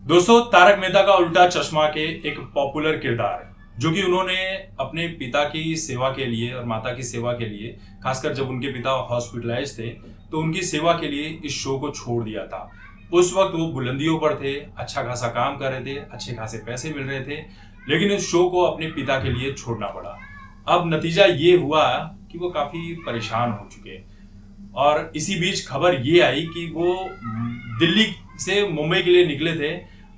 दोस्तों, तारक मेहता का उल्टा चश्मा के एक पॉपुलर किरदार जो कि उन्होंने अपने पिता की सेवा के लिए और माता की सेवा के लिए, खासकर जब उनके पिता हॉस्पिटलाइज थे तो उनकी सेवा के लिए इस शो को छोड़ दिया था। उस वक्त वो बुलंदियों पर थे, अच्छा खासा काम कर रहे थे, अच्छे खासे पैसे मिल रहे थे, लेकिन इस शो को अपने पिता के लिए छोड़ना पड़ा। अब नतीजा ये हुआ कि वो काफी परेशान हो चुके और इसी बीच खबर ये आई कि वो दिल्ली से मुंबई के लिए निकले थे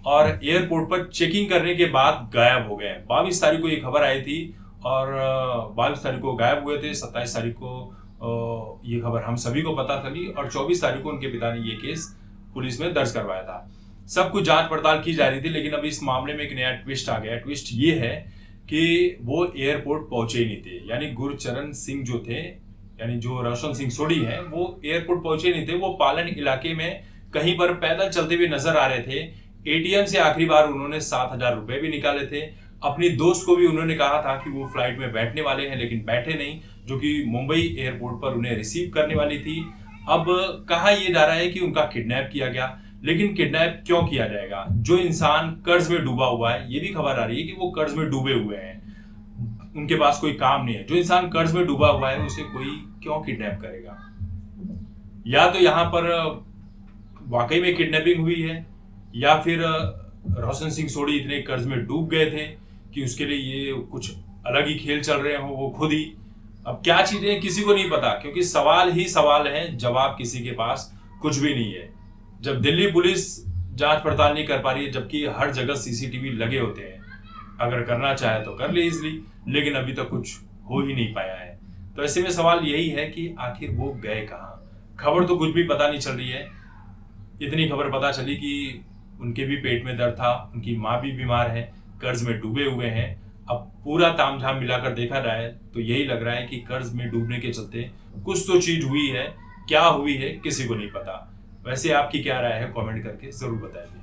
और एयरपोर्ट पर चेकिंग करने के बाद गायब हो गए। 22 तारीख को ये खबर आई थी और 22 तारीख को गायब हुए थे। 27 तारीख को ये खबर हम सभी को पता चली और 24 तारीख को उनके पिता ने ये केस पुलिस में दर्ज करवाया था। सब कुछ जांच पड़ताल की जा रही थी, लेकिन अब इस मामले में एक नया ट्विस्ट आ गया। ट्विस्ट ये है कि वो एयरपोर्ट पहुंचे ही नहीं थे, यानी गुरचरण सिंह जो थे, यानी जो रोशन सिंह सोढ़ी हैं, वो एयरपोर्ट पहुंचे नहीं थे। वो पालन इलाके में कहीं पर पैदल चलते हुए नजर आ रहे थे। एटीएम से आखिरी बार उन्होंने 7,000 रुपए भी निकाले थे। अपनी दोस्त को भी उन्होंने कहा था कि वो फ्लाइट में बैठने वाले हैं, लेकिन बैठे नहीं, जो कि मुंबई एयरपोर्ट पर उन्हें रिसीव करने वाली थी। अब कहा यह जा रहा है कि उनका किडनैप किया गया, लेकिन किडनैप क्यों किया जाएगा? जो इंसान कर्ज में डूबा हुआ है, ये भी खबर आ रही है कि वो कर्ज में डूबे हुए हैं, उनके पास कोई काम नहीं है। जो इंसान कर्ज में डूबा हुआ है उसे कोई क्यों किडनैप करेगा? या तो यहाँ पर वाकई में किडनैपिंग हुई है, या फिर रोशन सिंह सोढ़ी इतने कर्ज में डूब गए थे कि उसके लिए ये कुछ अलग ही खेल चल रहे हो वो खुद ही। अब क्या चीजें किसी को नहीं पता, क्योंकि सवाल ही सवाल है, जवाब किसी के पास कुछ भी नहीं है। जब दिल्ली पुलिस जांच पड़ताल नहीं कर पा रही है, जबकि हर जगह सीसीटीवी लगे होते हैं, अगर करना चाहे तो कर ले इजली, लेकिन अभी तक कुछ हो ही नहीं पाया है। तो ऐसे में सवाल यही है कि आखिर वो गए कहाँ? खबर तो कुछ भी पता नहीं चल रही है। इतनी खबर पता चली कि उनके भी पेट में दर्द था, उनकी माँ भी बीमार है, कर्ज में डूबे हुए हैं। अब पूरा तामझाम मिलाकर देखा जाए तो यही लग रहा है कि कर्ज में डूबने के चलते कुछ तो चीज हुई है। क्या हुई है किसी को नहीं पता। वैसे आपकी क्या राय है? कमेंट करके जरूर बताइए।